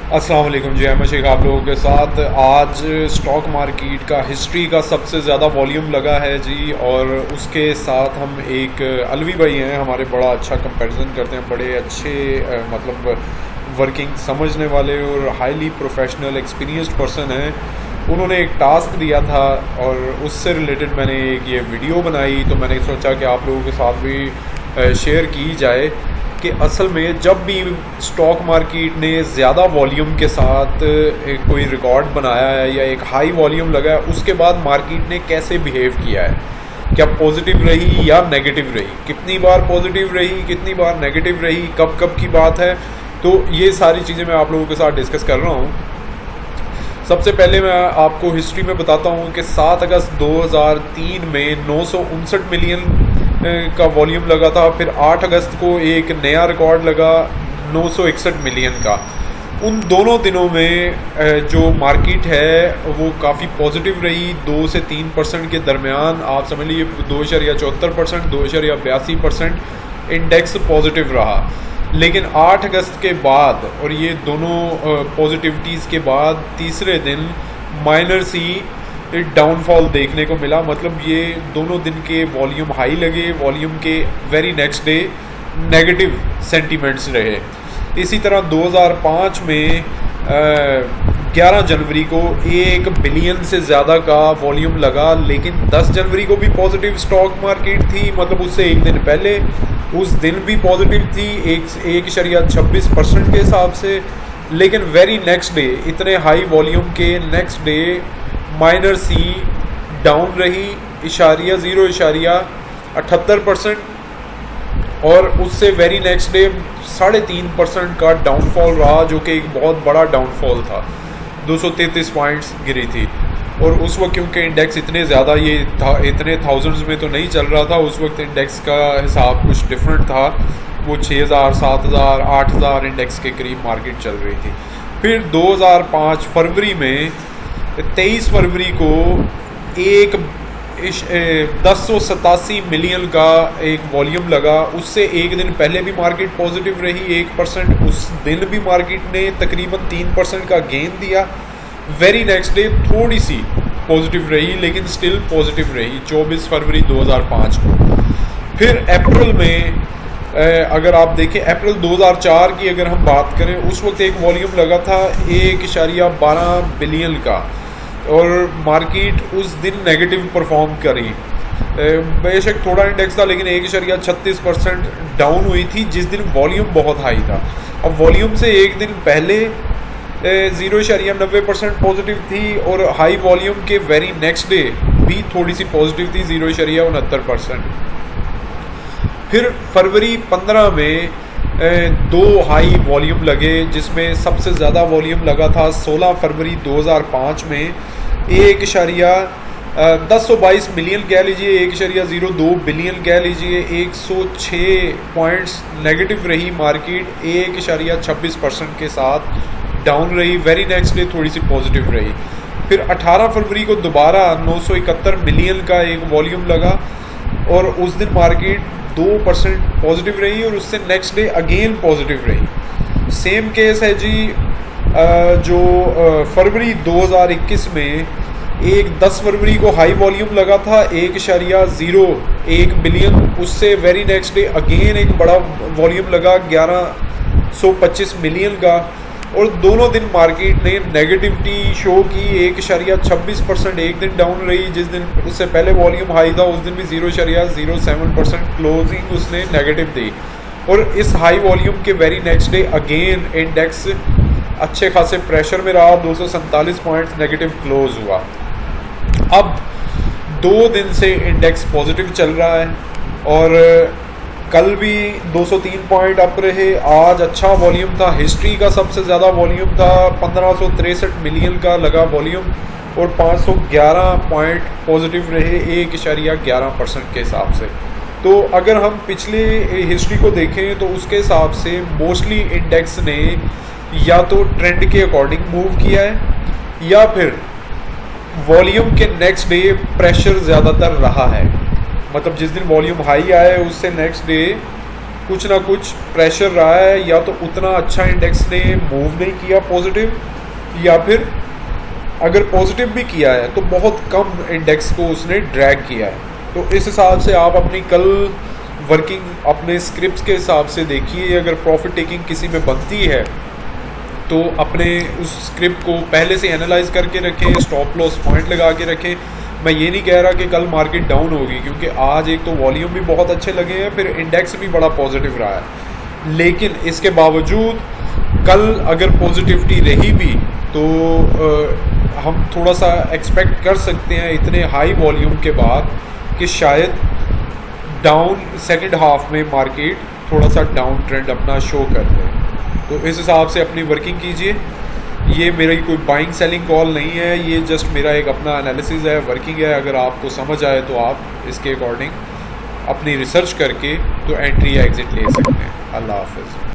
अस्सलाम वालेकुम जी, अहमद शेख आप लोगों के साथ। आज स्टॉक मार्केट का हिस्ट्री का सबसे ज़्यादा वॉल्यूम लगा है जी, और उसके साथ हम एक अलवी भाई हैं, हमारे बड़ा अच्छा कंपैरिजन करते हैं, बड़े अच्छे मतलब वर्किंग समझने वाले और हाईली प्रोफेशनल एक्सपीरियंस्ड पर्सन हैं। उन्होंने एक टास्क दिया था और उससे रिलेटेड मैंने एक ये वीडियो बनाई, तो मैंने सोचा कि आप लोगों के साथ भी शेयर की जाए कि असल में जब भी स्टॉक मार्केट ने ज़्यादा वॉल्यूम के साथ कोई रिकॉर्ड बनाया है या एक हाई वॉल्यूम लगा है, उसके बाद मार्केट ने कैसे बिहेव किया है, क्या पॉजिटिव रही या नेगेटिव रही, कितनी बार पॉजिटिव रही, कितनी बार नेगेटिव रही, कब कब की बात है। तो ये सारी चीज़ें मैं आप लोगों के साथ डिस्कस कर रहा हूँ। सबसे पहले मैं आपको हिस्ट्री में बताता हूँ कि 7 अगस्त 2003 में 959 मिलियन का वॉल्यूम लगा था। फिर 8 अगस्त को एक नया रिकॉर्ड लगा 961 मिलियन का। उन दोनों दिनों में जो मार्केट है वो काफ़ी पॉजिटिव रही, 2 से 3% के दरमियान। आप समझ लीजिए 2.74%, 2.82% इंडेक्स पॉजिटिव रहा। लेकिन 8 अगस्त के बाद और ये दोनों पॉजिटिविटीज़ के बाद तीसरे दिन माइनर सी डाउनफॉल देखने को मिला। मतलब ये दोनों दिन के वॉल्यूम हाई लगे, वॉल्यूम के very next day negative sentiments रहे। इसी तरह 2005 में 11 जनवरी को 1 बिलियन से ज़्यादा का वॉल्यूम लगा, लेकिन 10 जनवरी को भी पॉजिटिव स्टॉक मार्केट थी। मतलब उससे एक दिन पहले उस दिन भी पॉजिटिव थी 1.26% के हिसाब से। लेकिन वेरी नेक्स्ट डे इतने हाई वॉल्यूम के नेक्स्ट डे माइनर सी डाउन रही, 0.78%, और उससे वेरी नेक्स्ट डे 3.5% का डाउनफॉल रहा, जो कि एक बहुत बड़ा डाउनफॉल था। 233 पॉइंट्स गिरी थी। और उस वक्त क्योंकि इंडेक्स इतने ज़्यादा ये था, इतने थाउजेंड्स में तो नहीं चल रहा था, उस वक्त इंडेक्स का हिसाब कुछ डिफरेंट था। वो 6000, 7000, 8000 इंडेक्स के करीब मार्केट चल रही थी। फिर 2005 फरवरी में 23 फरवरी को एक 1087 मिलियन का एक वॉल्यूम लगा। उससे एक दिन पहले भी मार्केट पॉजिटिव रही 1%। उस दिन भी मार्केट ने तकरीबन 3% का गेन दिया। वेरी नेक्स्ट डे थोड़ी सी पॉजिटिव रही, लेकिन स्टिल पॉजिटिव रही 24 फरवरी 2005 को। फिर अप्रैल में अगर आप देखें, अप्रैल 2004 की अगर हम बात करें, उस वक्त एक वॉल्यूम लगा था 1.12 बिलियन का, और मार्केट उस दिन नेगेटिव परफॉर्म करी। बेशक थोड़ा इंडेक्स था, लेकिन 1.36% डाउन हुई थी, जिस दिन वॉल्यूम बहुत हाई था। अब वॉल्यूम से एक दिन पहले 0.90% पॉजिटिव थी, और हाई वॉल्यूम के वेरी नेक्स्ट डे भी थोड़ी सी पॉजिटिव थी 0.69%। फिर फरवरी 15 में 2 हाई वॉल्यूम लगे, जिसमें सबसे ज़्यादा वॉल्यूम लगा था 16 फरवरी 2005 में 1.1022 मिलियन कह लीजिए, 1.02 बिलियन कह लीजिए। 106 पॉइंट्स नेगेटिव रही मार्केट, 1.26% के साथ डाउन रही। वेरी नेक्स्ट डे थोड़ी सी पॉजिटिव रही। फिर 18 फरवरी को दोबारा 971 मिलियन का एक वॉल्यूम लगा, और उस दिन मार्केट 2% पॉजिटिव रही, और उससे नेक्स्ट डे अगेन पॉजिटिव रही। सेम केस है जी जो फरवरी 2021 में 10 फरवरी को हाई वॉल्यूम लगा था 1.01 बिलियन। उससे वेरी नेक्स्ट डे अगेन एक बड़ा वॉल्यूम लगा 1125 मिलियन का, और दोनों दिन मार्केट ने नेगेटिविटी शो की। 1.26% एक दिन डाउन रही, जिस दिन उससे पहले वॉल्यूम हाई था उस दिन भी 0.07% क्लोजिंग उसने नेगेटिव दी। और इस हाई वॉल्यूम के very next day again index अच्छे खासे प्रेशर में रहा, 247 पॉइंट्स नेगेटिव क्लोज हुआ। अब 2 दिन से इंडेक्स पॉजिटिव चल रहा है, और कल भी 203 पॉइंट अप रहे। आज अच्छा वॉल्यूम था, हिस्ट्री का सबसे ज़्यादा वॉल्यूम था, 1563 मिलियन का लगा वॉल्यूम, और 511 पॉइंट पॉजिटिव रहे 1.11% के हिसाब से। तो अगर हम पिछले हिस्ट्री को देखें तो उसके हिसाब से मोस्टली इंडेक्स ने या तो ट्रेंड के अकॉर्डिंग मूव किया है, या फिर वॉल्यूम के नेक्स्ट डे प्रेशर ज़्यादातर रहा है। मतलब जिस दिन वॉल्यूम हाई आए उससे नेक्स्ट डे कुछ ना कुछ प्रेशर रहा है, या तो उतना अच्छा इंडेक्स ने मूव नहीं किया पॉजिटिव, या फिर अगर पॉजिटिव भी किया है तो बहुत कम इंडेक्स को उसने ड्रैग किया है। तो इस हिसाब से आप अपनी कल वर्किंग अपने स्क्रिप्ट्स के हिसाब से देखिए। अगर प्रॉफिट टेकिंग किसी में बनती है तो अपने उस स्क्रिप्ट को पहले से एनालाइज करके रखें, स्टॉप लॉस पॉइंट लगा के रखें। मैं ये नहीं कह रहा कि कल मार्केट डाउन होगी, क्योंकि आज एक तो वॉल्यूम भी बहुत अच्छे लगे हैं, फिर इंडेक्स भी बड़ा पॉजिटिव रहा है। लेकिन इसके बावजूद कल अगर पॉजिटिविटी रही भी तो हम थोड़ा सा एक्सपेक्ट कर सकते हैं इतने हाई वॉल्यूम के बाद कि शायद डाउन सेकंड हाफ में मार्केट थोड़ा सा डाउन ट्रेंड अपना शो कर दे। तो इस हिसाब से अपनी वर्किंग कीजिए। ये मेरी कोई बाइंग सेलिंग कॉल नहीं है, ये जस्ट मेरा एक अपना एनालिसिस है, वर्किंग है। अगर आपको समझ आए तो आप इसके अकॉर्डिंग अपनी रिसर्च करके तो एंट्री या एग्जिट ले सकते हैं। अल्लाह हाफ़िज़।